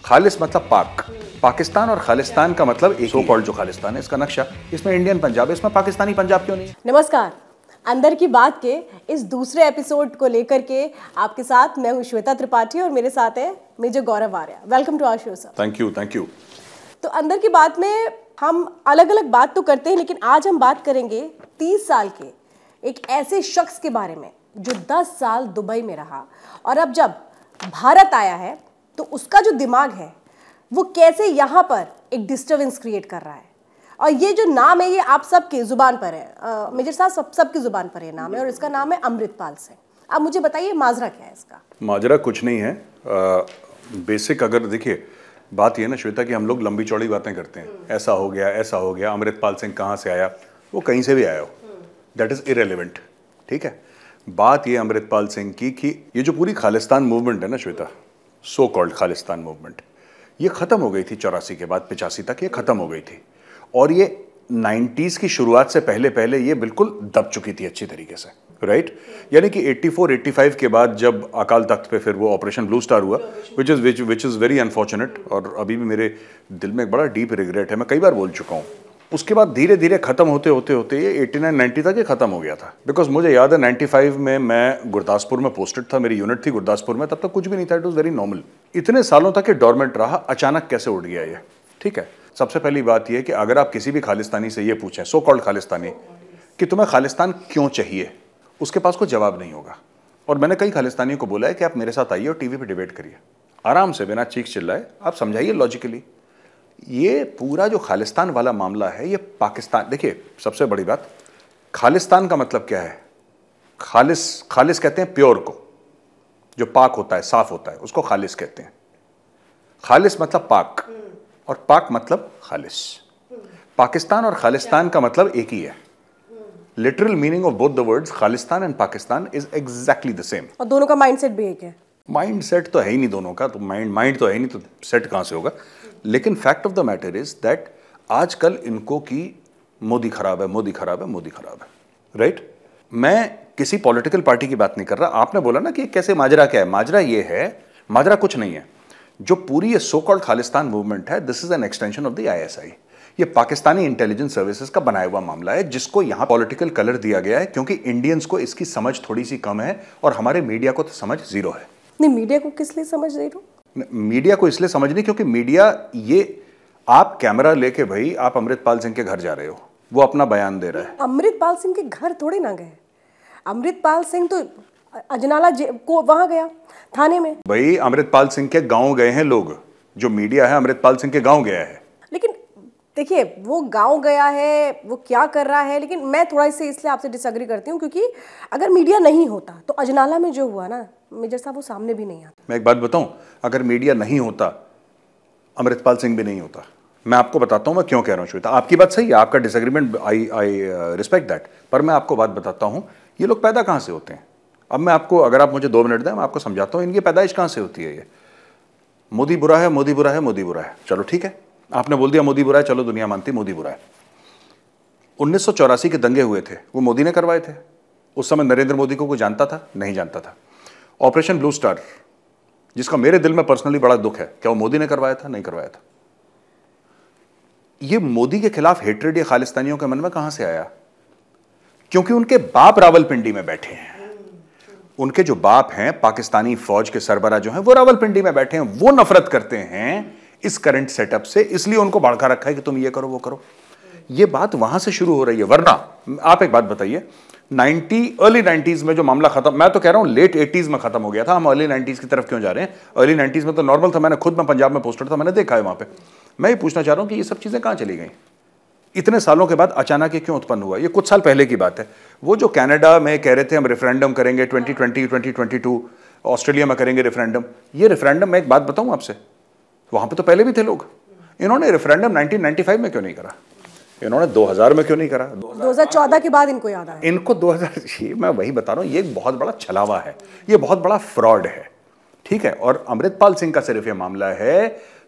खालिस मतलब पाक, पाकिस्तान और खालिस्तान का मतलब एक सो कॉल्ड जो खालिस्तान है इसका नक्शा, इसमें इंडियन पंजाब है, इसमें पाकिस्तानी पंजाब क्यों नहीं है? नमस्कार, अंदर की बात के इस दूसरे एपिसोड को लेकर के आपके साथ मैं हूं श्वेता त्रिपाठी और मेरे साथ है major Gaurav Arya. Welcome to our show sir. Thank you. तो अंदर की बात में हम अलग अलग बात तो करते हैं, लेकिन आज हम बात करेंगे 30 साल के एक ऐसे शख्स के बारे में जो 10 साल दुबई में रहा और अब जब भारत आया है तो उसका जो दिमाग है वो कैसे यहाँ पर एक डिस्टर्बेंस क्रिएट कर रहा है। और ये जो नाम है ये आप सबकी जुबान पर है, मेजर साहब सबकी जुबान पर ये नाम है और इसका नाम है अमृतपाल सिंह। आप मुझे बताइए माजरा क्या है इसका? माजरा कुछ नहीं है। बेसिक अगर देखिए बात ये ना श्वेता कि हम लोग लंबी चौड़ी बातें करते हैं, ऐसा हो गया, अमृतपाल सिंह कहाँ से आया, वो कहीं से भी आया हो, दैट इज इरेलीवेंट। ठीक है, बात ये अमृतपाल सिंह की कि ये जो पूरी खालिस्तान मूवमेंट है ना Shweta, so called Khalistan movement, ये खत्म हो गई थी 84 के बाद, 85 तक ये खत्म हो गई थी और ये 90s की शुरुआत से पहले ये बिल्कुल दब चुकी थी अच्छी तरीके से, राइट? यानी कि 84-85 के बाद जब अकाल तख्त पे फिर वो ऑपरेशन ब्लू स्टार हुआ, विच इज़ वेरी अनफॉर्चुनेट और अभी भी मेरे दिल में एक बड़ा डीप रिग्रेट है, मैं कई बार बोल चुका हूँ। उसके बाद धीरे धीरे खत्म होते ये 89-90 तक ये खत्म हो गया था। बिकॉज मुझे याद है 95 में मैं गुरदासपुर में पोस्टेड था, मेरी यूनिट थी गुरदासपुर में, तब तक कुछ भी नहीं था, इट वॉज वेरी नॉर्मल। इतने सालों तक ये डोरमेंट रहा, अचानक कैसे उठ गया ये? ठीक है, सबसे पहली बात यह कि अगर आप किसी भी खालिस्तानी से ये पूछें, सो कॉल्ड खालिस्तानी, कि तुम्हें खालिस्तान क्यों चाहिए, उसके पास कोई जवाब नहीं होगा। और मैंने कई खालिस्तानियों को बोला है कि आप मेरे साथ आइए और टीवी पे डिबेट करिए, आराम से बिना चीख चिल्लाए आप समझाइए लॉजिकली। ये पूरा जो खालिस्तान वाला मामला है ये पाकिस्तान, देखिए सबसे बड़ी बात, खालिस्तान का मतलब क्या है? खालिस कहते हैं प्योर को, जो पाक होता है, साफ होता है, उसको खालिस कहते हैं। खालिस मतलब पाक और पाक मतलब खालिस। पाकिस्तान और खालिस्तान का मतलब एक ही है। Literal meaning of both the words Khalistan and Pakistan is exactly the same. और दोनों का माइंडसेट भी एक है। माइंडसेट तो है ही नहीं दोनों का, तो माइंड तो है ही नहीं, तो सेट कहां से होगा? लेकिन fact of the matter is that आजकल इनको की मोदी खराब है, राइट? मैं किसी पॉलिटिकल पार्टी की बात नहीं कर रहा। आपने बोला ना कि कैसे माजरा क्या है, माजरा ये है, माजरा कुछ नहीं है। जो पूरी ये सो कॉल्ड खालिस्तान मूवमेंट है, this is an extension of the ISI। ये पाकिस्तानी इंटेलिजेंस सर्विसेज का बनाया हुआ मामला है, जिसको यहां पॉलिटिकल कलर दिया गया है क्योंकि इंडियंस को इसकी समझ थोड़ी सी कम है और हमारे मीडिया को तो समझ जीरो है। नहीं, मीडिया को किस लिए समझ जीरो? मीडिया को इसलिए समझ नहीं क्योंकि मीडिया, ये आप कैमरा लेके भाई आप अमृतपाल सिंह के घर जा रहे हो, वो अपना बयान दे रहा है। अमृतपाल सिंह के घर थोड़ी ना गए, अमृतपाल सिंह तो अजनाला को वहां गया थाने में। भाई अमृतपाल सिंह के गांव गए हैं लोग, जो मीडिया है अमृतपाल सिंह के गांव गया है। लेकिन देखिए वो गांव गया है, वो क्या कर रहा है, लेकिन मैं थोड़ा इससे इसलिए आपसे डिसएग्री करती हूँ क्योंकि अगर मीडिया नहीं होता तो अजनाला में जो हुआ ना मेजर साहब, वो सामने भी नहीं आता। मैं एक बात बताऊं, अगर मीडिया नहीं होता अमृतपाल सिंह भी नहीं होता। मैं आपको बताता हूं मैं क्यों कह रहा हूं श्वेता। आपकी बात सही है, आपका डिसएग्रीमेंट, आई रिस्पेक्ट दैट, पर मैं आपको बात बताता हूं ये लोग पैदा कहां से होते हैं। अब मैं आपको, अगर आप मुझे 2 मिनट दें, मैं आपको समझाता हूं इनकी पैदाइश कहां से होती है। ये मोदी बुरा है, चलो ठीक है, आपने बोल दिया मोदी बुरा है, चलो दुनिया मानती मोदी बुरा है। 1984 के दंगे हुए थे, वो मोदी ने करवाए थे। उस समय नरेंद्र मोदी को कोई जानता था? नहीं जानता था। ऑपरेशन ब्लू स्टार, जिसका मेरे दिल में पर्सनली बड़ा दुख है, क्या वो मोदी ने करवाया था? नहीं करवाया था। ये मोदी के खिलाफ हेट्रेड ये खालिस्तानियों के मन में कहां से आया? क्योंकि उनके बाप रावलपिंडी में बैठे हैं। उनके जो बाप हैं, पाकिस्तानी फौज के सरबराह जो हैं, वो रावलपिंडी में बैठे हैं। वो नफरत करते हैं इस करंट सेटअप से, इसलिए उनको भड़का रखा है कि तुम ये करो वो करो। ये बात वहां से शुरू हो रही है। वरना आप एक बात बताइए, अर्ली 90s में जो मामला खत्म, मैं तो कह रहा हूं लेट 80s में खत्म हो गया था, हम अर्ली 90s की तरफ क्यों जा रहे हैं? अर्ली 90s में तो नॉर्मल था। मैं पंजाब में पोस्टेड था, मैंने देखा है वहां पे। मैं ये पूछना चाह रहा हूं कि ये सब चीजें कहां चली गई? इतने सालों के बाद अचानक ये क्यों उत्पन्न हुआ? ये कुछ साल पहले की बात है। वो जो कनाडा में कह रहे थे हम रेफरेंडम करेंगे 2020, 2022, ऑस्ट्रेलिया में करेंगे रेफरेंडम, ये रेफरेंडम, मैं एक बात बताऊं आपसे, वहां पे तो पहले भी थे लोग। इन्होंने रेफरेंडम 1995 में क्यों नहीं करा? इन्होंने 2000 में क्यों नहीं करा? 2014 के बाद इनको याद आया। इनको 2000, मैं वही बता रहा हूं, ये एक बहुत बड़ा छलावा है, ये बहुत बड़ा फ्रॉड है। ठीक है, और अमृतपाल सिंह का सिर्फ ये मामला है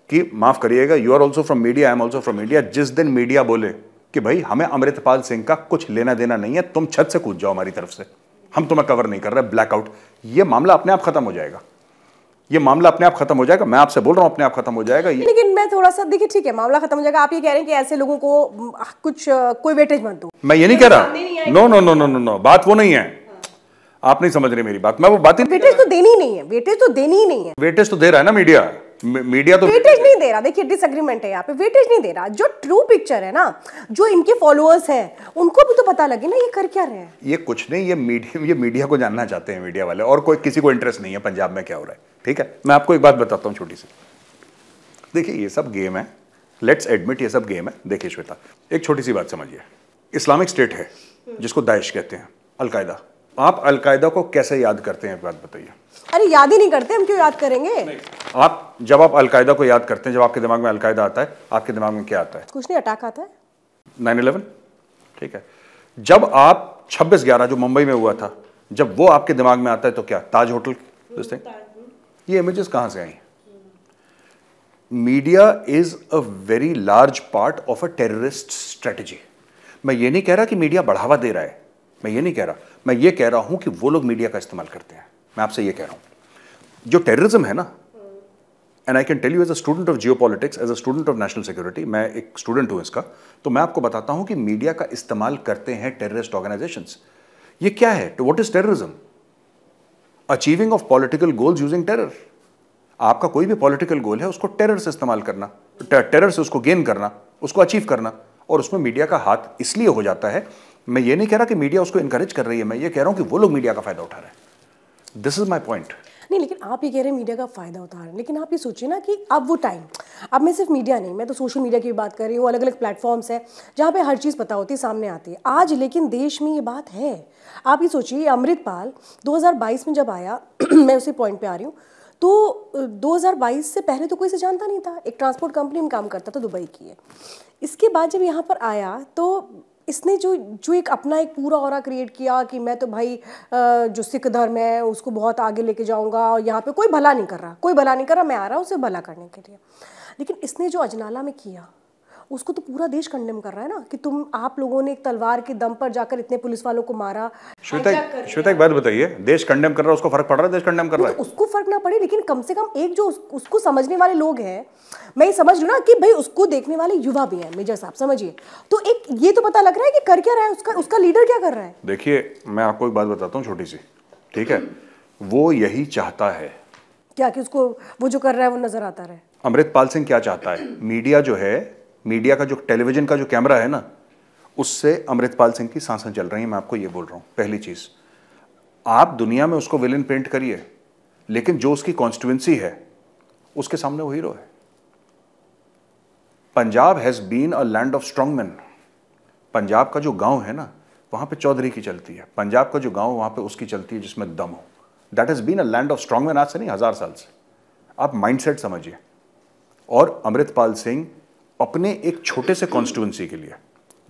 कि माफ करिएगा, you are also from media, I am also from media, जिस दिन मीडिया बोले कि भाई हमें अमृतपाल सिंह का कुछ लेना देना नहीं है, तुम छत से कूद जाओ हमारी तरफ से, हम तुम्हें कवर नहीं कर रहे, ब्लैकआउट, ये मामला अपने आप खत्म हो जाएगा। ये मामला अपने आप खत्म हो जाएगा, मैं आपसे बोल रहा हूं अपने आप खत्म हो जाएगा ये। लेकिन मैं थोड़ा सा, देखिए ठीक है मामला खत्म हो जाएगा, आप ये कह रहे हैं कि ऐसे लोगों को कुछ कोई वेटेज मत दो। मैं ये नहीं कह रहा, no no no no no no, बात वो नहीं है, आप नहीं समझ रहे मेरी बात, मैं वो बात ही वेटेज तो देनी ही नहीं है, वेटेज तो देनी ही नहीं है। वेटेज तो दे रहा है ना मीडिया, मीडिया तो वेटेज नहीं दे रहा। देखिए डिसएग्रीमेंट है यहाँ पे, वेटेज नहीं दे रहा। जो ट्रू पिक्चर है ना, जो इनके फॉलोअर्स हैं उनको भी तो पता लगे ना ये कर क्या रहे हैं। ये कुछ नहीं, ये मीडिया को जानना चाहते हैं मीडिया वाले, और कोई किसी को इंटरेस्ट नहीं है पंजाब में क्या हो रहा है। ठीक है, मैं आपको एक बात बताता हूँ छोटी सी। देखिए ये सब गेम है, लेट्स एडमिट ये सब गेम है। देखिए श्वेता, एक छोटी सी बात समझिए, इस्लामिक स्टेट है जिसको दाइश कहते हैं, अलकायदा, आप अलकायदा को कैसे याद करते हैं, बात बताइए। अरे याद ही नहीं करते, हम क्यों याद करेंगे। आप जब आप अलकायदा को याद करते हैं, जब आपके दिमाग में अलकायदा आता है, आपके दिमाग में क्या आता है? कुछ नहीं, अटैक आता है, 9/11। ठीक है, जब आप 26/11 जो मुंबई में हुआ था, जब वो आपके दिमाग में आता है तो क्या, ताज होटल, ये इमेजेस कहां से आई? Media is a very large part of a terrorist strategy. मैं ये नहीं कह रहा कि मीडिया बढ़ावा दे रहा है, मैं ये नहीं कह रहा, मैं ये कह रहा हूं कि वो लोग मीडिया का इस्तेमाल करते हैं। मैं आपसे ये कह रहा हूं जो टेररिज्म है ना, and I can tell you as a student of geopolitics, as a student of national security, मैं एक स्टूडेंट हूं इसका, तो मैं आपको बताता हूं कि मीडिया का इस्तेमाल करते हैं टेररिस्ट ऑर्गेनाइजेशंस। ये क्या है, what is terrorism? Achieving of political goals using terror. आपका कोई भी पॉलिटिकल गोल है उसको टेरर से इस्तेमाल करना, टेरर से उसको गेन करना, उसको अचीव करना, और उसमें मीडिया का हाथ इसलिए हो जाता है। मैं ये नहीं कह रहा कि मीडिया उसको इनकरेज कर रही है, मैं ये कह रहा हूं कि वो लोग मीडिया का फायदा उठा रहे हैं। This is my point. नहीं, लेकिन आप ये कह रहे हैं मीडिया का फायदा उठा रहे हैं, लेकिन आप ये सोचिए ना कि अब वो टाइम, अब मैं सिर्फ मीडिया नहीं, मैं तो सोशल मीडिया की भी बात कर रही हूँ, अलग अलग प्लेटफॉर्म्स है जहाँ पे हर चीज़ पता होती है, सामने आती है आज। लेकिन देश में ये बात है, आप ये सोचिए अमृतपाल 2022 में जब आया मैं उसी पॉइंट पे आ रही हूँ, तो 2022 से पहले तो कोई से जानता नहीं था, एक ट्रांसपोर्ट कंपनी में काम करता था, दुबई की है। इसके बाद जब यहाँ पर आया तो इसने जो एक अपना एक पूरा ऑरा क्रिएट किया कि मैं तो भाई जो सिख धर्म है उसको बहुत आगे लेके जाऊंगा, और यहाँ पे कोई भला नहीं कर रहा, कोई भला नहीं कर रहा, मैं आ रहा हूँ उसे भला करने के लिए। लेकिन इसने जो अजनाला में किया उसको तो पूरा देश कंडेम कर रहा है ना, कि तुम आप लोगों ने एक तलवार के दम पर जाकर इतने पुलिस वालों को मारा। श्वेता एक बात बताइए, देश कंडेम कर रहा है, उसको फर्क पड़ रहा है? देश कंडेम कर रहा है, उसको फर्क ना पड़े, लेकिन कम से कम एक जो उसको समझने वाले लोग हैं, मैं ये समझ लूँ ना कि भाई उसको देखने वाले युवा भी हैं, मेजर साहब समझिए, तो एक ये तो पता लग रहा है कि कर क्या रहा है उसका लीडर क्या कर रहा है। देखिए मैं आपको एक बात बताता हूँ छोटी सी, ठीक है, वो यही चाहता है क्या कि उसको वो जो कर रहा है वो नजर आता रहे। अमृतपाल सिंह क्या चाहता है, मीडिया जो है, मीडिया का जो टेलीविजन का जो कैमरा है ना, उससे अमृतपाल सिंह की सांसें चल रही हैं। मैं आपको ये बोल रहा हूं, पहली चीज, आप दुनिया में उसको विलेन पेंट करिए, लेकिन जो उसकी कॉन्स्टिट्यूएंसी है उसके सामने वो हीरो है। Punjab has been a land of strong man. Punjab का जो गांव है ना, वहां पे चौधरी की चलती है। पंजाब का जो गांव, वहां पे उसकी चलती है जिसमें दम हो। That has been a land of strong man, आज से नहीं 1000 साल से। आप माइंडसेट समझिए। और अमृतपाल सिंह अपने एक छोटे से कॉन्स्टिट्यूएंसी के लिए,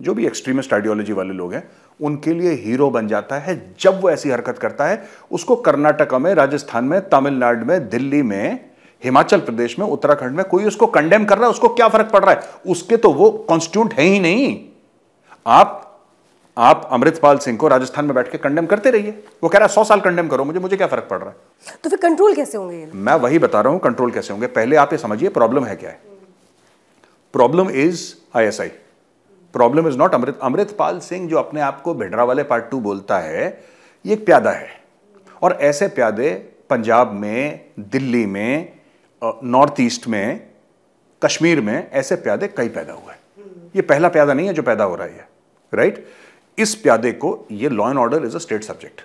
जो भी एक्सट्रीमिस्ट आइडियोलॉजी वाले लोग हैं, उनके लिए हीरो बन जाता है जब वो ऐसी हरकत करता है। उसको कर्नाटक में, राजस्थान में, तमिलनाडु में, दिल्ली में, हिमाचल प्रदेश में, उत्तराखंड में कोई उसको कंडेम कर रहा है, उसको क्या फर्क पड़ रहा है? उसके तो वो कॉन्स्टिट्यूंट है ही नहीं। आप अमृतपाल सिंह को राजस्थान में बैठ के कंडेम करते रहिए, वो कह रहा है 100 साल कंडेम करो, मुझे क्या फर्क पड़ रहा है? तो फिर कंट्रोल कैसे होंगे? मैं वही बता रहा हूं, कंट्रोल कैसे होंगे। पहले आप ये समझिए प्रॉब्लम है क्या है। Problem is ISI, problem is not Amritpal Singh जो अपने आप को भिंडरावाले पार्ट 2 बोलता है, ये एक प्यादा है। और ऐसे प्यादे पंजाब में, दिल्ली में, नॉर्थ ईस्ट में, कश्मीर में ऐसे प्यादे कई पैदा हुए। ये पहला प्यादा नहीं है जो पैदा हो रहा है, राइट? इस प्यादे को, ये law and order is a state subject.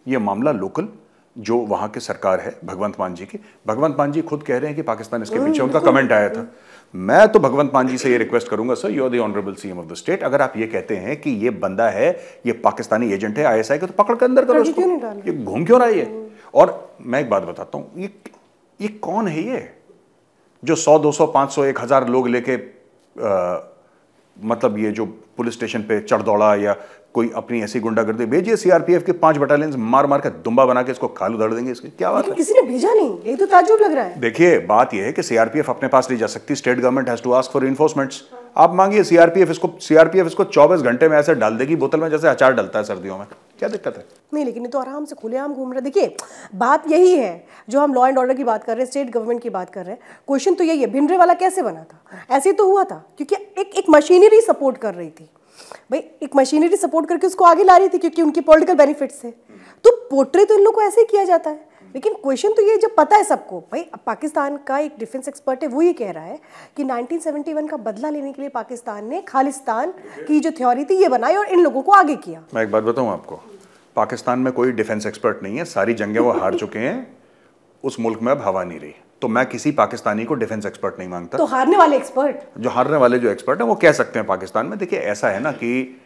ये मामला लोकल जो वहां के सरकार है, भगवंत मान जी की, भगवंत मान जी खुद कह रहे हैं कि पाकिस्तान इसके पीछे, उनका कमेंट आया था। मैं तो भगवंत मान जी से ये रिक्वेस्ट करूंगा, sir you are the honourable CM of the state, अगर आप ये कहते हैं कि ये बंदा है, ये पाकिस्तानी एजेंट है ISI का, तो पकड़ के अंदर करो उसको। ये घूम क्यों रहा है ये? और मैं एक बात बताता हूं, ये कौन है ये जो 100, 200, 500, 1000 लोग लेके मतलब ये जो पुलिस स्टेशन पे चढ़ दौड़ा, या कोई अपनी ऐसी गुंडागर्दी, भेजिए CRPF के 5 बटालियन मार मार के दुम्बा बना के इसको खाल उधड़ देंगे। इसके क्या बात है? किसी ने भेजा नहीं, ये तो ताज्जुब लग रहा है। देखिए बात ये है कि CRPF अपने पास नहीं जा सकती, state government has to ask for enforcements. आप मांगिए CRPF इसको 24 घंटे में ऐसे डाल देगी बोतल में जैसे अचार डलता है सर्दियों में। क्या दिक्कत है? नहीं, लेकिन ये तो आराम से खुलेआम घूम रहे। देखिए, बात यही है, जो हम लॉ एंड ऑर्डर की बात कर रहे हैं, स्टेट गवर्नमेंट की बात कर रहे हैं, क्वेश्चन तो यही है, भिंडरावाला कैसे बना था? ऐसे तो हुआ था क्योंकि एक मशीनरी सपोर्ट कर रही थी भाई, एक मशीनरी सपोर्ट करके उसको आगे ला रही थी क्योंकि उनकी पॉलिटिकल बेनिफिट्स थे। तो पोर्ट्रे तो इन लोग को ऐसे ही किया जाता है। लेकिन क्वेश्चन तो ये जब पता है सबको भाई, पाकिस्तान का एक डिफेंस एक्सपर्ट है, वो ये कह रहा है कि 1971 का बदला लेने के लिए पाकिस्तान ने खालिस्तान की जो थ्योरी थी ये बनाई और इन लोगों को आगे किया। मैं एक बात बताऊं आपको, पाकिस्तान में कोई डिफेंस एक्सपर्ट नहीं है, सारी जंगें वो हार चुके हैं, उस मुल्क में अब हवा नहीं रही। तो मैं किसी पाकिस्तानी को डिफेंस एक्सपर्ट नहीं मांगता। तो हारने वाले एक्सपर्ट, जो हारने वाले जो एक्सपर्ट हैं वो कह सकते हैं पाकिस्तान में। देखिए, ऐसा है ना कि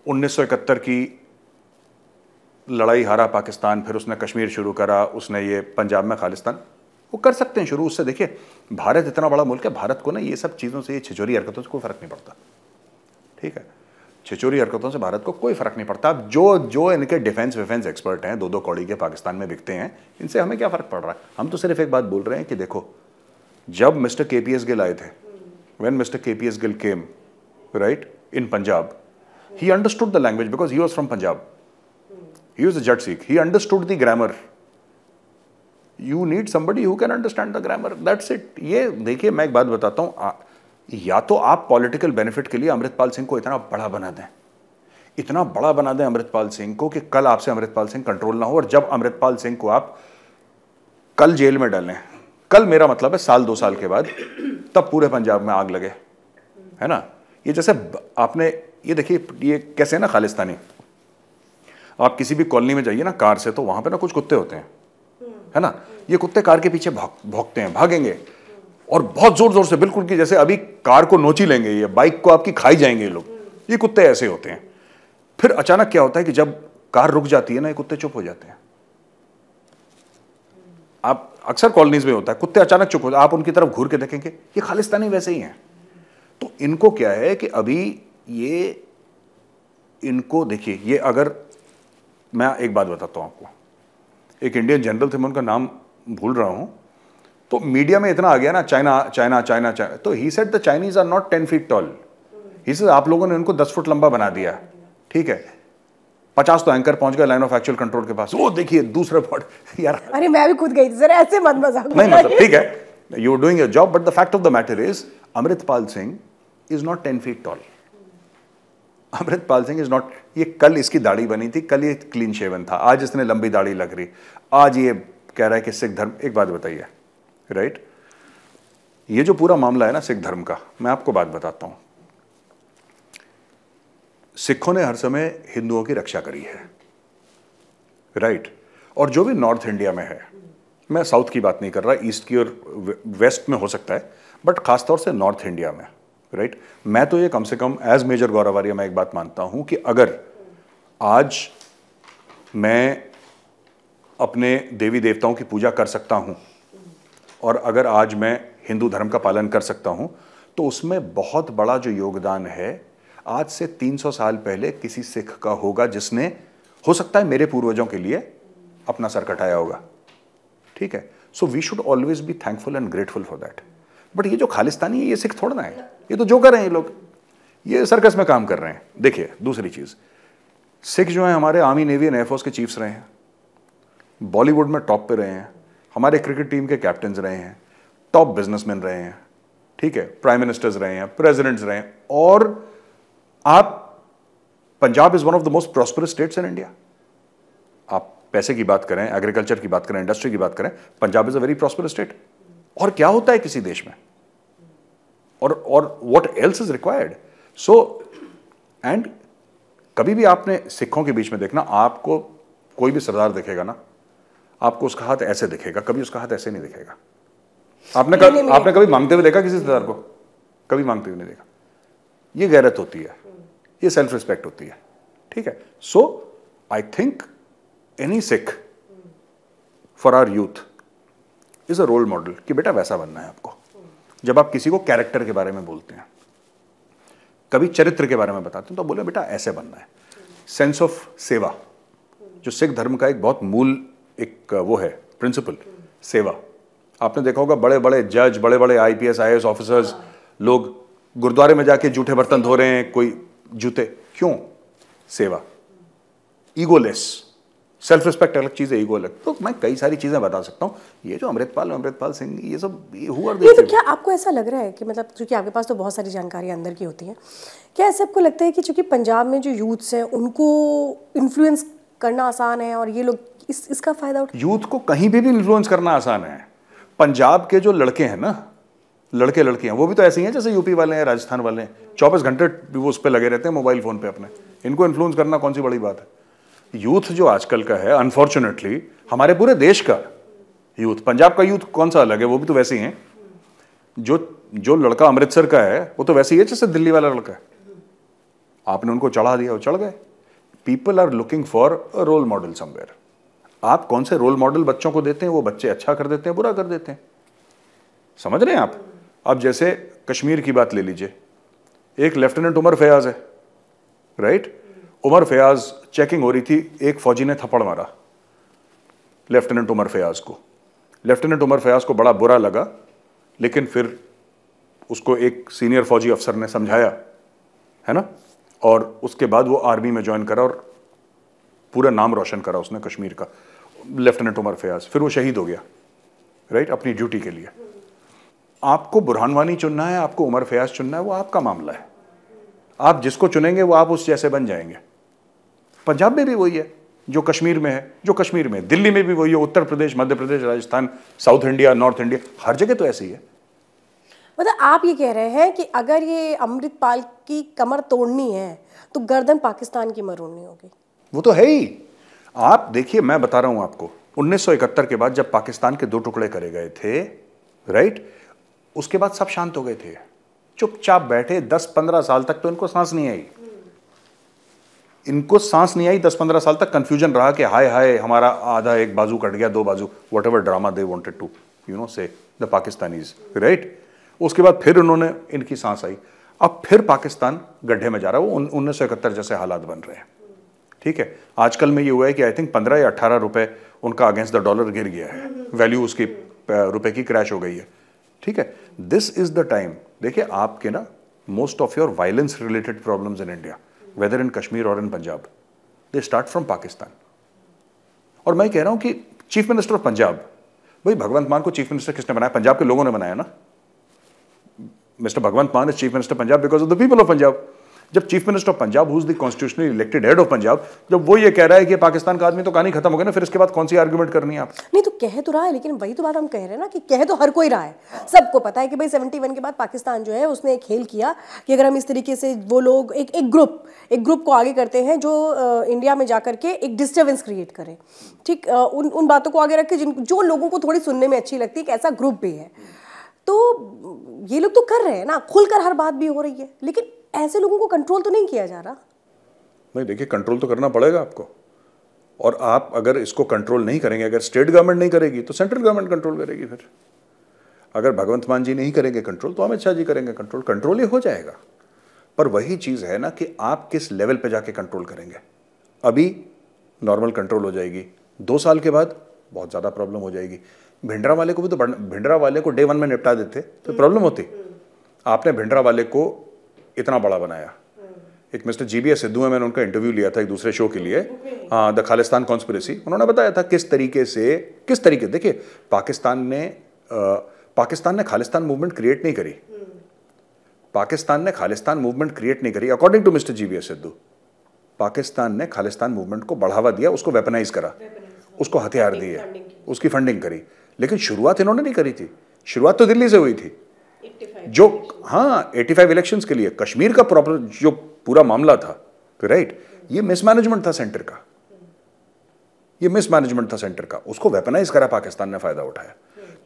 1971 की लड़ाई हारा पाकिस्तान, फिर उसने कश्मीर शुरू करा, उसने ये पंजाब में खालिस्तान, वो कर सकते हैं शुरू। उससे देखिए, भारत इतना बड़ा मुल्क है, भारत को ना ये सब चीज़ों से, ये छिचोरी हरकतों से कोई फर्क नहीं पड़ता। ठीक है, छिचोरी हरकतों से भारत को कोई फर्क नहीं पड़ता। अब जो इनके डिफेंस विफेंस एक्सपर्ट हैं, दो कौड़ी के पाकिस्तान में बिकते हैं, इनसे हमें क्या फ़र्क पड़ रहा है? हम तो सिर्फ एक बात बोल रहे हैं कि देखो, जब मिस्टर KPS गिल आए थे, when mister KPS Gill came right in Punjab, he understood the language because he was from Punjab. He was a Jat Sikh. He understood the grammar. You need somebody who can understand the grammar. That's it. ये देखिए, मैं एक बात बताता हूँ, या तो आप पॉलिटिकल बेनिफिट के लिए अमृतपाल सिंह को इतना बड़ा बना दें, इतना बड़ा बना दें अमृतपाल सिंह को कि कल आपसे अमृतपाल सिंह कंट्रोल ना हो, और जब अमृतपाल सिंह को आप कल जेल में डालें, कल मेरा मतलब है साल 2 साल के बाद, तब पूरे पंजाब में आग लगे, है ना? ये जैसे आपने ये देखिए, ये कैसे है ना खालिस्तानी, आप किसी भी कॉलोनी में जाइए ना कार से, तो वहां पे ना कुछ कुत्ते होते हैं, है ना? ये कुत्ते कार के पीछे भौंकते हैं, भागेंगे और बहुत जोर जोर से, बिल्कुल कि जैसे अभी कार को नोची लेंगे, ये बाइक को आपकी खाई जाएंगे ये लोग। ये कुत्ते ऐसे होते हैं। फिर अचानक क्या होता है कि जब कार रुक जाती है ना, ये कुत्ते चुप हो जाते हैं। आप अक्सर कॉलोनीज में होता है, कुत्ते अचानक चुप हो जाते, आप उनकी तरफ घूर के देखेंगे, ये खालिस्तानी वैसे ही हैं। तो इनको क्या है कि अभी ये, इनको देखिए, ये अगर मैं एक बात बताता हूं आपको, एक इंडियन जनरल थे, मैं उनका नाम भूल रहा हूं, तो मीडिया में इतना आ गया ना, चाइना चाइना चाइना चाइना, तो he said the Chinese are not 10 feet tall. He said आप लोगों ने उनको 10 फुट लंबा बना दिया। ठीक है, 50 तो एंकर पहुंच गया लाइन ऑफ एक्चुअल कंट्रोल के पास, वो देखिए दूसरे पॉइंट। यार अरे मैं भी खुद गई थी सर, ऐसे मत मजाक नहीं, मतलब ठीक है, you are doing your job, but the fact of the matter is Amritpal Singh is not 10 feet tall. Amritpal Singh is not, ये कल इसकी दाढ़ी बनी थी, कल ये क्लीन शेवन था, आज इसने लंबी दाढ़ी लग रही, आज ये कह रहा है कि सिख धर्म। एक बात बताइए, राइट, ये जो पूरा मामला है ना सिख धर्म का, मैं आपको बात बताता हूं, सिखों ने हर समय हिंदुओं की रक्षा करी है, राइट, और जो भी नॉर्थ इंडिया में है, मैं साउथ की बात नहीं कर रहा, ईस्ट की और वेस्ट में हो सकता है, बट खासतौर से नॉर्थ इंडिया में, राइट। मैं तो ये कम से कम एज मेजर गौरव आर्य मैं एक बात मानता हूं कि अगर आज मैं अपने देवी देवताओं की पूजा कर सकता हूं और अगर आज मैं हिंदू धर्म का पालन कर सकता हूं, तो उसमें बहुत बड़ा जो योगदान है आज से 300 साल पहले किसी सिख का होगा, जिसने हो सकता है मेरे पूर्वजों के लिए अपना सर कटाया होगा। ठीक है, so we should always be thankful and grateful for that. But ये जो खालिस्तानी है, ये सिख थोड़ा ना है, ये तो जो कर रहे हैं ये लोग, ये सर्कस में काम कर रहे हैं। देखिए दूसरी चीज, सिख जो है हमारे आर्मी नेवी एंड एयरफोर्स के चीफ्स रहे हैं, बॉलीवुड में टॉप पे रहे हैं, हमारे क्रिकेट टीम के कैप्टन्स रहे हैं, टॉप बिजनेसमैन रहे हैं, ठीक है, प्राइम मिनिस्टर्स रहे हैं, प्रेसिडेंट्स रहे हैं, और आप, Punjab is one of the most prosperous states in India. आप पैसे की बात करें, एग्रीकल्चर की बात करें, इंडस्ट्री की बात करें, Punjab is a very prosperous state. और क्या होता है किसी देश में, और what else is required. So and कभी भी आपने सिखों के बीच में देखना, आपको कोई भी सरदार दिखेगा ना, आपको उसका हाथ ऐसे दिखेगा, कभी उसका हाथ ऐसे नहीं दिखेगा। आपने कभी मांगते हुए देखा किसी सरदार को? कभी मांगते हुए नहीं देखा। ये गैरत होती है, ये सेल्फ रिस्पेक्ट होती है। ठीक है, so I think any Sikh for our youth is a role model कि बेटा वैसा बनना है आपको। जब आप किसी को कैरेक्टर के बारे में बोलते हैं, कभी चरित्र के बारे में बताते हैं, तो बोले बेटा ऐसे बनना है। सेंस ऑफ सेवा, जो सिख धर्म का एक बहुत मूल एक वो है प्रिंसिपल, सेवा। आपने देखा होगा बड़े बड़े जज, बड़े बड़े IPS IAS ऑफिसर्स, लोग गुरुद्वारे में जाके जूठे बर्तन धो रहे हैं, कोई जूते, क्यों? सेवा। ईगोलेस, सेल्फ रिस्पेक्ट अलग चीज है, ईगो अलग। तो मैं कई सारी चीजें बता सकता हूँ। ये जो अमृतपाल सिंह, ये सब हुआ। तो क्या आपको ऐसा लग रहा है कि मतलब, क्योंकि आपके पास तो बहुत सारी जानकारी अंदर की होती है, क्या ऐसे आपको लगता है कि चूंकि पंजाब में जो यूथ्स हैं उनको इन्फ्लुएंस करना आसान है और ये लोग इसका फायदा उठा? यूथ को कहीं भी इन्फ्लुएंस करना आसान है। पंजाब के जो लड़के हैं ना, लड़के लड़कियां, वो भी तो ऐसे ही हैं जैसे यूपी वाले हैं, राजस्थान वाले हैं। 24 घंटे वो उस पर लगे रहते हैं मोबाइल फोन पे अपने। इनको इन्फ्लुएंस करना कौन सी बड़ी बात है। यूथ जो आजकल का है, अनफॉर्चुनेटली हमारे पूरे देश का यूथ, पंजाब का यूथ कौन सा अलग है, वो भी तो वैसे ही है। जो लड़का अमृतसर का है वो तो वैसे ही है जैसे दिल्ली वाला लड़का है। आपने उनको चढ़ा दिया, वो चढ़ गए। People are looking for a role model somewhere. आप कौन से रोल मॉडल बच्चों को देते हैं, वो बच्चे अच्छा कर देते हैं, बुरा कर देते हैं। समझ रहे हैं आप? अब जैसे कश्मीर की बात ले लीजिए, एक लेफ्टिनेंट उमर फयाज है, राइट? उमर फयाज, चेकिंग हो रही थी, एक फौजी ने थप्पड़ मारा लेफ्टिनेंट उमर फयाज को। लेफ्टिनेंट उमर फयाज को बड़ा बुरा लगा, लेकिन फिर उसको एक सीनियर फौजी अफसर ने समझाया, है ना, और उसके बाद वो आर्मी में ज्वाइन करा और पूरा नाम रोशन करा उसने कश्मीर का, लेफ्टिनेंट उमर फयाज। फिर वो शहीद हो गया, राइट, अपनी ड्यूटी के लिए। आपको बुरहान वानी चुनना है, आपको उमर फयाज चुनना है, वो आपका मामला है। आप जिसको चुनेंगे वो आप उस जैसे बन जाएंगे। पंजाब में भी वही है जो कश्मीर में है, जो कश्मीर में, दिल्ली में भी वही है, Uttar Pradesh, Madhya Pradesh, Rajasthan, south India, north India, हर जगह तो ऐसे ही है। मतलब आप ये कह रहे हैं कि अगर ये अमृतपाल की कमर तोड़नी है तो गर्दन पाकिस्तान की मरोड़नी होगी? वो तो है ही। आप देखिए, मैं बता रहा हूं आपको, 1971 के बाद जब पाकिस्तान के 2 टुकड़े करे गए थे, राइट, उसके बाद सब शांत हो गए थे, चुपचाप बैठे। 10-15 साल तक तो इनको सांस नहीं आई। इनको सांस नहीं आई 10-15 साल तक। कंफ्यूजन रहा कि हाय हाय हमारा आधा, एक बाजू कट गया, 2 बाजू, whatever drama they wanted to say the Pakistanis, right. उसके बाद फिर उन्होंने, इनकी सांस आई। अब फिर पाकिस्तान गड्ढे में जा रहा है, वो 1971 जैसे हालात बन रहे हैं, ठीक है। आजकल में ये हुआ है कि आई थिंक 15 या 18 रुपए उनका अगेंस्ट द डॉलर गिर गया है, वैल्यू उसकी रुपए की क्रैश हो गई है, ठीक है। This is the time. देखिए आपके ना, most of your violence related problems in India, whether in Kashmir और in Punjab, they start from Pakistan. और मैं कह रहा हूं कि चीफ मिनिस्टर ऑफ पंजाब, भाई भगवंत मान को चीफ मिनिस्टर किसने बनाया? पंजाब के लोगों ने बनाया ना। Mister Bhagwant Mann is chief minister Punjab because of the people of Punjab. जब chief minister of Punjab, who is the constitutionally elected head of Punjab, जब वो ये कह रहा है कि पाकिस्तान का आदमी, तो कहानी खत्म हो गई ना। फिर इसके बाद कौन सी आर्गुमेंट करनी है आप? नहीं तो कह तो रहा है, लेकिन वही तो बात हम कह रहे हैं ना कि कह तो हर कोई रहा है। सबको पता है कि भाई 71 के बाद पाकिस्तान जो है उसने एक खेल किया कि अगर हम इस तरीके से, वो लोग एक ग्रुप को आगे करते हैं जो इंडिया में जाकर के एक डिस्टर्बेंस क्रिएट करे, ठीक, उन बातों को आगे रख के जो लोगों को थोड़ी सुनने में अच्छी लगती है, एक ऐसा ग्रुप भी है। तो ये लोग तो कर रहे हैं ना, खुलकर हर बात भी हो रही है, लेकिन ऐसे लोगों को कंट्रोल तो नहीं किया जा रहा। नहीं, देखिए कंट्रोल तो करना पड़ेगा आपको। और आप अगर इसको कंट्रोल नहीं करेंगे, अगर स्टेट गवर्नमेंट नहीं करेगी तो सेंट्रल गवर्नमेंट कंट्रोल करेगी। फिर अगर भगवंत मान जी नहीं करेंगे कंट्रोल, तो अमित शाह जी करेंगे कंट्रोल। कंट्रोल ही हो जाएगा। पर वही चीज है ना कि आप किस लेवल पे जाके कंट्रोल करेंगे। अभी नॉर्मल कंट्रोल हो जाएगी, 2 साल के बाद बहुत ज्यादा प्रॉब्लम हो जाएगी। भिंडरा वाले को भी तो, भिंडरा वाले को डे 1 में निपटा देते तो प्रॉब्लम होती। आपने भिंडरा वाले को इतना बड़ा बनाया। एक मिस्टर जीबीएस सिद्धू है, मैंने उनका इंटरव्यू लिया था एक दूसरे शो के लिए, द खालिस्तान कॉन्स्पिरेसी। उन्होंने बताया था किस तरीके देखिए, पाकिस्तान ने खालिस्तान मूवमेंट क्रिएट नहीं करी। पाकिस्तान ने खालिस्तान मूवमेंट क्रिएट नहीं करी, according to mister GBS Sidhu. Pakistan ने खालिस्तान मूवमेंट को बढ़ावा दिया, उसको वेपनाइज करा, उसको हथियार दिए, उसकी फंडिंग करी। लेकिन शुरुआत इन्होंने नहीं करी थी। शुरुआत तो दिल्ली से हुई थी, जो 85 इलेक्शंस के लिए कश्मीर का प्रॉपर जो पूरा मामला था, राइट, ये मिसमैनेजमेंट था सेंटर का, उसको वेपनाइज करा पाकिस्तान ने, फायदा उठाया।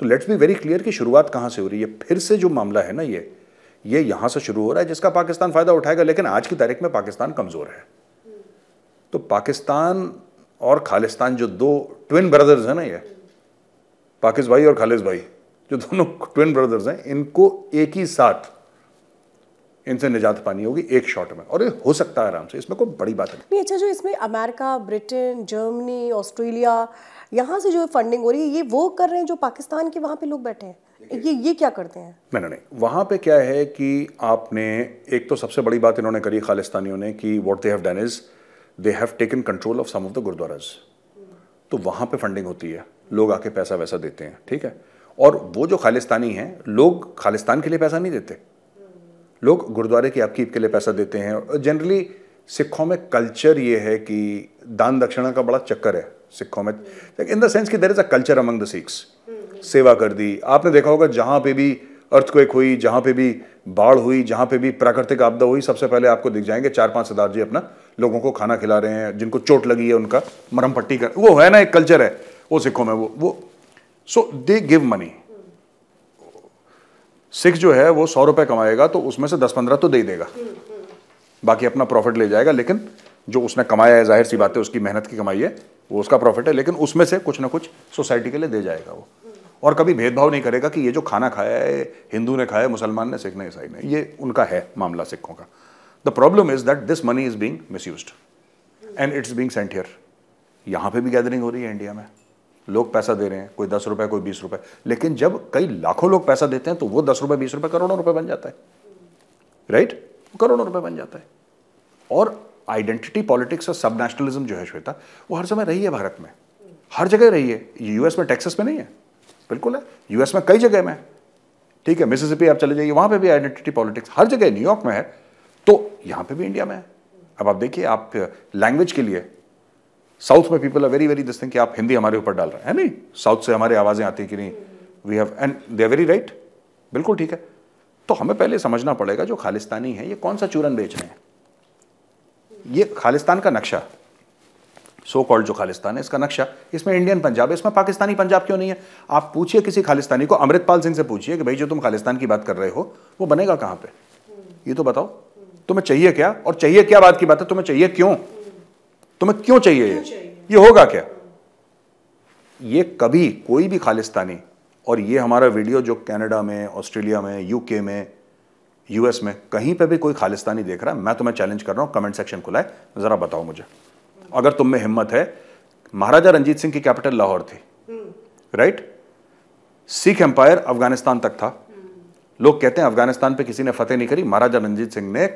तो लेट्स बी वेरी क्लियर कि शुरुआत कहां से हो रही है। फिर से जो मामला है ना, ये यहां से शुरू हो रहा है, जिसका पाकिस्तान फायदा उठाएगा। लेकिन आज की तारीख में पाकिस्तान कमजोर है। तो पाकिस्तान और खालिस्तान, जो 2 ट्विन ब्रदर्स हैं ना, ये पाकिस भाई और खालिस भाई, जो दोनों ट्विन ब्रदर्स हैं, इनको एक ही साथ इनसे निजात पानी होगी एक शॉट में। और ये हो सकता है आराम से, इसमें कोई बड़ी बात नहीं। अच्छा, जो इसमें अमेरिका, ब्रिटेन, जर्मनी, ऑस्ट्रेलिया, यहाँ से जो फंडिंग हो रही है, ये वो कर रहे हैं जो पाकिस्तान के वहाँ पे लोग बैठे हैं? ये क्या करते हैं? नहीं, वहाँ पे क्या है कि आपने, एक तो सबसे बड़ी बात इन्होंने करी खालिस्तानियों ने कि what they have done is they have taken control of some of the gurdwaras. तो वहाँ पे फंडिंग होती है, लोग आके पैसा वैसा देते हैं, ठीक है। और वो जो खालिस्तानी हैं, लोग खालिस्तान के लिए पैसा नहीं देते, लोग गुरुद्वारे की अपकीप के लिए पैसा देते हैं। जनरली सिखों में कल्चर ये है कि दान दक्षिणा का बड़ा चक्कर है सिखों में, इन द सेंस कि there is a culture among the Sikhs. सेवा कर दी, आपने देखा होगा जहाँ पे भी अर्थक्वेक हुई, जहाँ पे भी बाढ़ हुई, जहाँ पे भी प्राकृतिक आपदा हुई, सबसे पहले आपको दिख जाएंगे 4-5 सरदार जी अपना लोगों को खाना खिला रहे हैं, जिनको चोट लगी है उनका मरहम पट्टी कर, वो है ना एक कल्चर है वो सिखों में, वो सो दे गिव मनी। सिख जो है वो 100 रुपए कमाएगा तो उसमें से 10-15 तो दे ही देगा, बाकी अपना प्रॉफिट ले जाएगा। लेकिन जो उसने कमाया है, जाहिर सी बात है उसकी मेहनत की कमाई है, वो उसका प्रॉफिट है, लेकिन उसमें से कुछ ना कुछ सोसाइटी के लिए दे जाएगा वो। और कभी भेदभाव नहीं करेगा कि ये जो खाना खाया है हिंदू ने खाया है, मुसलमान ने, सिख ने, ईसाई ने, ये उनका है मामला सिखों का। The problem is that this money is being misused and it's being Saint here. यहाँ पे भी गैदरिंग हो रही है इंडिया में, लोग पैसा दे रहे हैं, कोई 10 रुपए, कोई 20 रुपए, लेकिन जब कई लाखों लोग पैसा देते हैं तो वो 10 रुपए, 20 रुपए करोड़ों रुपए बन जाता है, राइट? करोड़ों रुपए बन जाता है। और आइडेंटिटी पॉलिटिक्स और सब नेशनलिज्म जो है श्वेता, वो हर समय रही है भारत में, हर जगह रही है। यूएस में, टेक्सास में नहीं है, बिल्कुल है, यूएस में कई जगह में, ठीक है, मिसिसिपी आप चले जाइए, वहां पे भी आइडेंटिटी पॉलिटिक्स हर जगह, न्यूयॉर्क में है, तो यहां पे भी इंडिया में है। अब आप देखिए, आप लैंग्वेज के लिए साउथ में people are very very this thing कि आप हिंदी हमारे ऊपर डाल रहे हैं, नहीं, साउथ से हमारी आवाजें आती कि नहीं, we have, and they are very right, बिल्कुल ठीक है। तो हमें पहले समझना पड़ेगा जो खालिस्तानी है ये कौन सा चूरन बेच रहे हैं। ये खालिस्तान का नक्शा, सो कॉल्ड जो खालिस्तान है, इसका नक्शा, इसमें इंडियन पंजाब है, इसमें पाकिस्तानी पंजाब क्यों नहीं है? आप पूछिए किसी खालिस्तानी को, अमृतपाल सिंह से पूछिए कि भाई जो तुम खालिस्तान की बात कर रहे हो वो बनेगा कहां पे, ये तो बताओ, तुम्हें चाहिए क्या? और चाहिए क्या बात की बात है, तुम्हें चाहिए क्यों, तुम्हें क्यों चाहिए ये होगा क्या? ये कभी कोई भी खालिस्तानी, और ये हमारा वीडियो जो कनाडा में, ऑस्ट्रेलिया में, यूके में, यूएस में, कहीं पे भी कोई खालिस्तानी देख रहा है, मैं तुम्हें चैलेंज कर रहा हूं, कमेंट सेक्शन खुला है, जरा बताओ मुझे, अगर तुम में हिम्मत है। महाराजा रंजीत सिंह की कैपिटल लाहौर थी, राइट? सिख एम्पायर अफगानिस्तान तक था, लोग कहते हैं अफगानिस्तान पे किसी ने फतेह नहीं करी, महाराजा रंजीत सिंह ने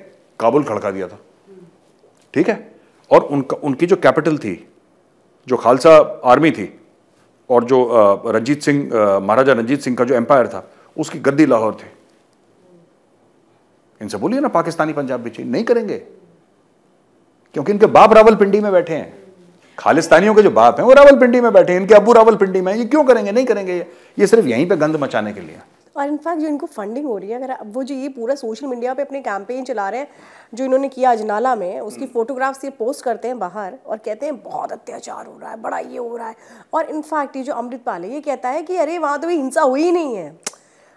काबुल खड़का दिया था, ठीक है। और उनकी जो कैपिटल थी, जो खालसा आर्मी थी, और जो महाराजा रंजीत सिंह का जो एम्पायर था, उसकी गद्दी लाहौर थी। इनसे बोलिए ना पाकिस्तानी पंजाब भी चाहिए, नहीं करेंगे, क्योंकि इनके बाप रावलपिंडी में बैठे हैं। खालिस्तानियों के जो बाप हैं वो रावलपिंडी में बैठे हैं, इनके अब्बू रावलपिंडी में, ये क्यों करेंगे? नहीं करेंगे, ये सिर्फ यहीं पे गंद मचाने के लिए। और इनफैक्ट जो इनको फंडिंग हो रही है, अगर वो जो ये पूरा सोशल मीडिया पे अपने कैंपेन चला रहे हैं, जो इन्होंने किया अजनाला में, उसकी फोटोग्राफ्स ये पोस्ट करते हैं बाहर और कहते हैं बहुत अत्याचार हो रहा है, बड़ा ये हो रहा है। और इनफैक्ट ये जो अमृतपाल है ये कहता है कि अरे वहाँ तो हिंसा हुई ही नहीं है,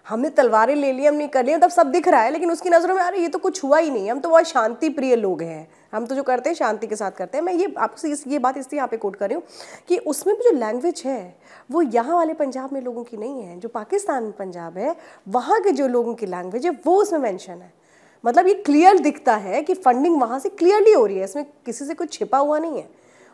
हमने तलवारें ले ली, हमने कर लिया, तब सब दिख रहा है, लेकिन उसकी नज़रों में अरे ये तो कुछ हुआ ही नहीं, हम तो बहुत शांति प्रिय लोग हैं, हम तो जो करते हैं शांति के साथ करते हैं। मैं ये आपसे ये बात इसलिए यहाँ पे कोट कर रही हूँ कि उसमें भी जो लैंग्वेज है वो यहाँ वाले पंजाब में लोगों की नहीं है, जो पाकिस्तान में पंजाब है वहाँ के जो लोगों की लैंग्वेज है वो उसमें मेंशन है। मतलब ये क्लियर दिखता है कि फंडिंग वहाँ से क्लियरली हो रही है, इसमें किसी से कुछ छिपा हुआ नहीं है।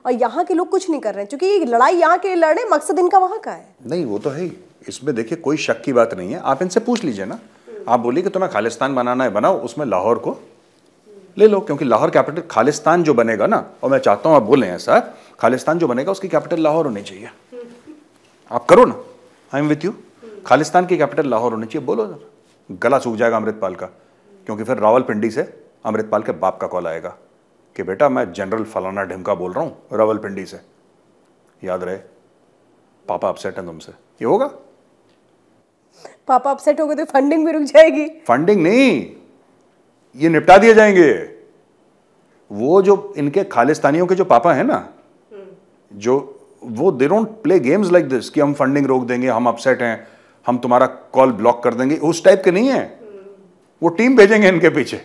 और यहाँ के लोग कुछ नहीं कर रहे हैं, क्योंकि ये लड़ाई यहाँ के लड़ रहे, मकसद इनका वहाँ का है। नहीं, वो तो है ही, इसमें देखिए कोई शक की बात नहीं है। आप इनसे पूछ लीजिए ना, आप बोलिए कि तुम्हें खालिस्तान बनाना है, बनाओ, उसमें लाहौर को ले लो, क्योंकि लाहौर कैपिटल, खालिस्तान जो बनेगा ना, और मैं चाहता हूं आप बोलें ऐसा, खालिस्तान जो बनेगा उसकी कैपिटल लाहौर होनी चाहिए। आप करो ना, I am with you, Khalistan की कैपिटल लाहौर होनी चाहिए, बोलो। गला सूख जाएगा अमृतपाल का, क्योंकि फिर रावलपिंडी से अमृतपाल के बाप का कॉल आएगा कि बेटा मैं जनरल फलाना ढिमका बोल रहा हूं रावलपिंडी से, याद रहे पापा अपसेट है तुमसे। ये होगा, पापा अपसेट हो गए तो फंडिंग भी रुक जाएगी। फंडिंग नहीं, ये निपटा दिए जाएंगे। वो जो इनके खालिस्तानियों के जो पापा हैं ना, जो वो they don't play games like this कि हम फंडिंग रोक देंगे, हम अपसेट हैं, हम तुम्हारा कॉल ब्लॉक कर देंगे, उस टाइप के नहीं है। वो टीम भेजेंगे इनके पीछे,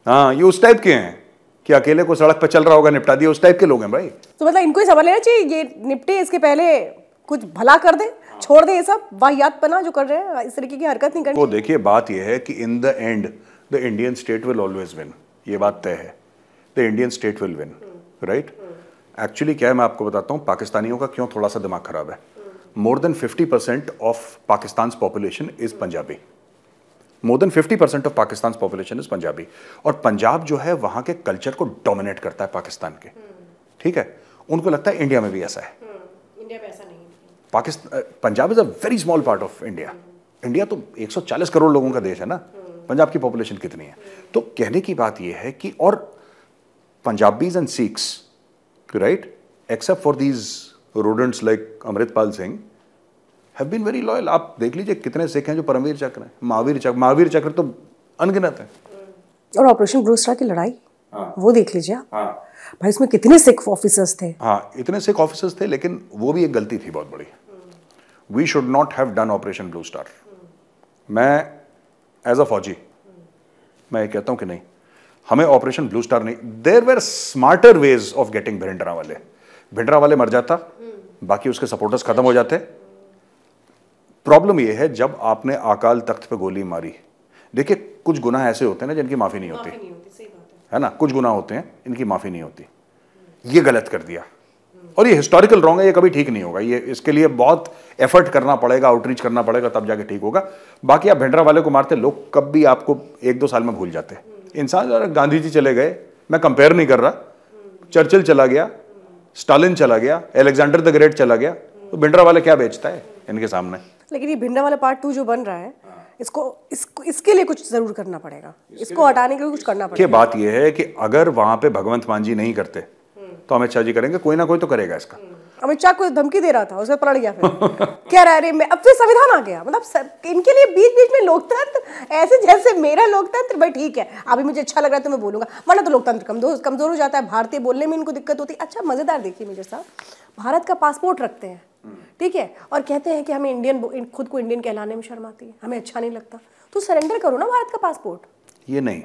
हाँ, ये उस टाइप के हैं कि अकेले को सड़क पर चल रहा होगा निपटा दिया, उस टाइप के लोग हैं भाई। तो मतलब इनको ही समझ लेना चाहिए, ये निपटे इसके पहले कुछ भला कर दे, छोड़ दे ये सब वाहियातपना जो कर रहे हैं, इस तरीके की हरकत नहीं करनी। तो देखिए बात ये है कि in the end the Indian state will always win, ये बात तय है, the Indian state will win, right. Actually क्या है मैं आपको बताता हूँ, पाकिस्तानियों का क्यों थोड़ा सा दिमाग खराब है। More than 50% of Pakistan population is Punjabi, more than 50% of Pakistan population is Punjabi. और पंजाब जो है वहां के कल्चर को डोमिनेट करता है पाकिस्तान के। ठीक है, उनको लगता है इंडिया में भी ऐसा है। इंडिया में ऐसा नहीं है। Pakistan, Punjab is a very small part of India. India तो 140 करोड़ लोगों का देश है ना, पंजाब की पॉपुलेशन कितनी है? तो कहने की बात यह है कि और Punjabis and Sikhs, right, except for these rodents like Amritpal Singh, have been very loyal. आप देख लीजिए कितने सिख हैं जो परमवीर चक्र हैं, महावीर चक्र तो अनगिनत है। और ऑपरेशन ब्लू स्टार की लड़ाई, हाँ, वो देख लीजिए आप। हाँ, भाई इसमें कितने सिख ऑफिसर्स थे। हाँ, इतने सिख ऑफिसर्स थे, लेकिन वो भी एक गलती थी बहुत बड़ी। We should not have done operation blue star. मैं एज अ फौजी मैं ये कहता हूं कि नहीं, हमें ऑपरेशन ब्लू स्टार नहीं, there were smarter ways of getting Bhindranwale. Bhindranwale मर जाता, बाकी उसके सपोर्टर्स खत्म हो जाते। प्रॉब्लम यह है जब आपने अकाल तख्त पे गोली मारी, देखिए कुछ गुनाह ऐसे होते हैं ना जिनकी माफी नहीं होती, है ना, कुछ गुनाह होते हैं इनकी माफी नहीं होती। ये गलत कर दिया और ये हिस्टोरिकल रॉन्ग है, ये कभी ठीक नहीं होगा। ये इसके लिए बहुत एफर्ट करना पड़ेगा, आउटरीच करना पड़ेगा, तब जाके ठीक होगा। बाकी आप भिंडरावाले को मारते, लोग कब भी आपको 1-2 साल में भूल जाते हैं। इंसान, गांधी जी चले गए, मैं कंपेयर नहीं कर रहा, चर्चिल चला गया, स्टालिन चला गया, अलेक्जेंडर द ग्रेट चला गया, तो भिंडरावाले क्या बेचता है इनके सामने? लेकिन ये भिंडरावाला पार्ट 2 जो बन रहा है, इसके लिए कुछ जरूर करना पड़ेगा, इसको हटाने के लिए कुछ करना पड़ेगा। बात यह है कि अगर वहां पे भगवंत मान जी नहीं करते तो अमित शाह जी करेंगे, कोई ना कोई तो करेगा इसका। अमित शाह को धमकी दे रहा था, उसमें पलट गया फिर क्या रहा, अरे मैं अब फिर संविधान आ गया। मतलब इनके लिए बीच बीच में लोकतंत्र, ऐसे जैसे मेरा लोकतंत्र, भाई ठीक है अभी मुझे अच्छा लग रहा है तो मैं बोलूंगा, वरना तो लोकतंत्र कमजोर हो जाता है। भारतीय बोलने में इनको दिक्कत होती है। अच्छा मजेदार देखिए मेजर साहब, भारत का पासपोर्ट रखते हैं, ठीक है, और कहते हैं कि हमें इंडियन, खुद को इंडियन कहलाने में शर्म आती है, हमें अच्छा नहीं लगता, तो सरेंडर करो ना भारत का पासपोर्ट। ये नहीं,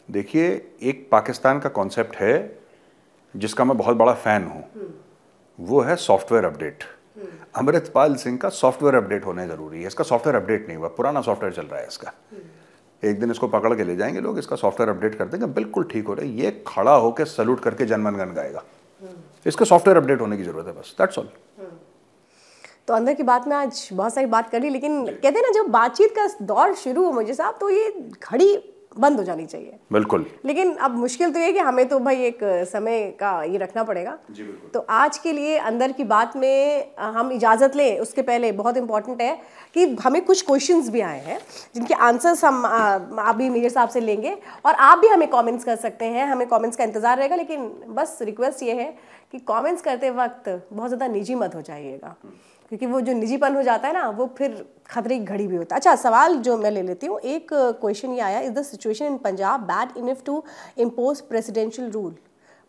देखिए एक पाकिस्तान का कॉन्सेप्ट है जिसका मैं बहुत बड़ा फैन हूं, वो है सॉफ्टवेयर अपडेट। अमृतपाल सिंह का सॉफ्टवेयर अपडेट होने जरूरी है। इसका सॉफ्टवेयर अपडेट नहीं हुआ, पुराना सॉफ्टवेयर चल रहा है इसका। एक दिन इसको पकड़ के ले जाएंगे लोग, इसका सॉफ्टवेयर अपडेट कर देंगे, बिल्कुल ठीक हो रहा है। ये खड़ा होकर सैल्यूट करके जनगण गण गाएगा। इसका सॉफ्टवेयर अपडेट होने की जरूरत है, बस, दैट्स ऑल। तो अंदर की बात में आज बहुत सारी बात कर ली, लेकिन कहते हैं ना जब बातचीत का दौर शुरू हो मुझे साहब, तो ये घड़ी बंद हो जानी चाहिए। बिल्कुल। लेकिन अब मुश्किल तो ये है कि हमें तो भाई एक समय का ये रखना पड़ेगा। जी बिल्कुल। तो आज के लिए अंदर की बात में हम इजाज़त लें, उसके पहले बहुत इंपॉर्टेंट है कि हमें कुछ क्वेश्चंस भी आए हैं जिनके आंसर्स हम अभी मेजर साहब से लेंगे, और आप भी हमें कमेंट्स कर सकते हैं, हमें कमेंट्स का इंतज़ार रहेगा। लेकिन बस रिक्वेस्ट ये है कि कमेंट्स करते वक्त बहुत ज़्यादा निजी मत हो जाइएगा, क्योंकि वो जो निजीपन हो जाता है ना, वो फिर खतरे की घड़ी भी होता है। अच्छा सवाल जो मैं ले लेती हूँ, एक क्वेश्चन ये आया, is the situation in Punjab bad enough to impose presidential rule?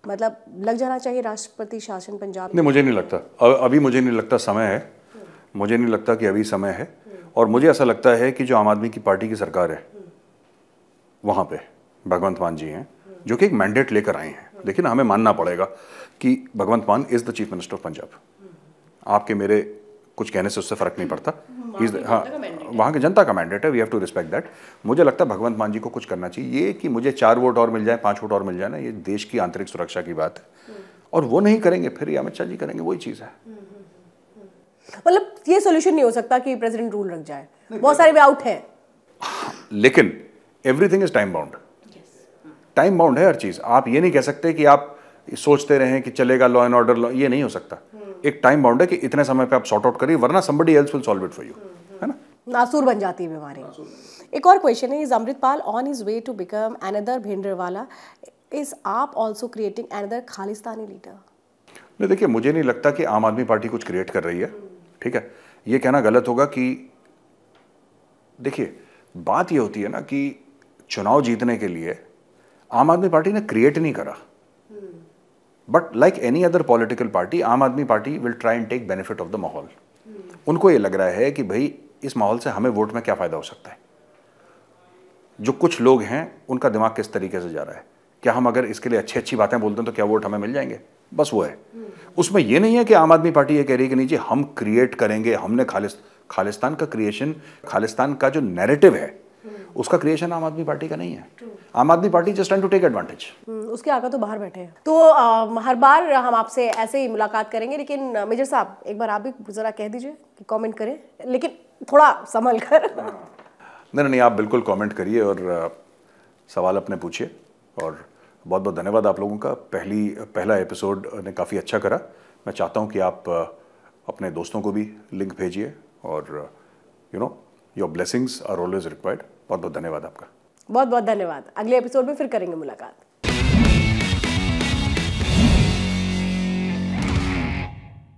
मतलब लग जाना चाहिए राष्ट्रपति शासन पंजाब? नहीं, मुझे नहीं लगता, अभी मुझे नहीं लगता समय है, मुझे नहीं लगता कि अभी समय है। और मुझे ऐसा लगता है कि जो आम आदमी की पार्टी की सरकार है, वहाँ पे भगवंत मान जी हैं जो कि एक मैंडेट लेकर आए हैं। देखिए ना, हमें मानना पड़ेगा कि भगवंत Mann is the chief minister of Punjab. आपके मेरे कुछ कहने से उससे फर्क नहीं पड़ता, हाँ, वहाँ की जनता का मैंडेट है, we have to respect that. मुझे लगता है भगवंत मान जी को कुछ करना चाहिए। ये कि मुझे 4 वोट और मिल जाए, 5 वोट और मिल जाए ना, ये देश की आंतरिक सुरक्षा की बात है, और वो नहीं करेंगे, फिर ये अमित शाह जी करेंगे, वही चीज़ है। मतलब ये सोल्यूशन नहीं हो सकता कि प्रेसिडेंट रूल रख जाए, बहुत सारे वे आउट है, लेकिन everything is time bound. Time bound है हर चीज़। आप ये नहीं कह सकते कि आप सोचते रहें कि चलेगा लॉ एंड ऑर्डर, लॉ, ये नहीं हो सकता। एक टाइम बाउंड है कि इतने समय पे आप सॉर्ट आउट करिए, वरना somebody else will solve it for you, है ना? नासूर बन जाती है बीमारी। एक और क्वेश्चन है, is Amritpal on his way to become another Bhindranwale? Is AAP also creating another Khalistani leader? नहीं, देखिए मुझे नहीं लगता कि आम आदमी पार्टी कुछ क्रिएट कर रही है, ठीक है। ये कहना गलत होगा कि, देखिए बात ये होती है ना कि चुनाव जीतने के लिए आम आदमी पार्टी ने क्रिएट नहीं करा, but like any other political party, Aam Aadmi party will try and take benefit of the माहौल। उनको ये लग रहा है कि भाई इस माहौल से हमें वोट में क्या फायदा हो सकता है। जो कुछ लोग हैं उनका दिमाग किस तरीके से जा रहा है, क्या हम अगर इसके लिए अच्छी अच्छी बातें बोलते हैं तो क्या वोट हमें मिल जाएंगे, बस वो है। उसमें ये नहीं है कि आम आदमी पार्टी ये कह रही है कि नहीं जी हम क्रिएट करेंगे, हमने खालिस्तान का क्रिएशन, खालिस्तान का जो नैरेटिव है उसका क्रिएशन आम आदमी पार्टी का नहीं है। Aam Aadmi party just trying to take advantage. उसके आगे तो बाहर बैठे हैं। तो हर बार हम आपसे ऐसे ही मुलाकात करेंगे, लेकिन मेजर साहब एक बार आप भी जरा कह दीजिए कि कमेंट करें, लेकिन थोड़ा संभल कर। नहीं, आप बिल्कुल कमेंट करिए और सवाल अपने पूछिए, और बहुत बहुत धन्यवाद आप लोगों का। पहला एपिसोड ने काफ़ी अच्छा करा। मैं चाहता हूँ कि आप अपने दोस्तों को भी लिंक भेजिए और your blessings are always required. बहुत बहुत धन्यवाद आपका। बहुत बहुत धन्यवाद। अगले एपिसोड में फिर करेंगे मुलाकात।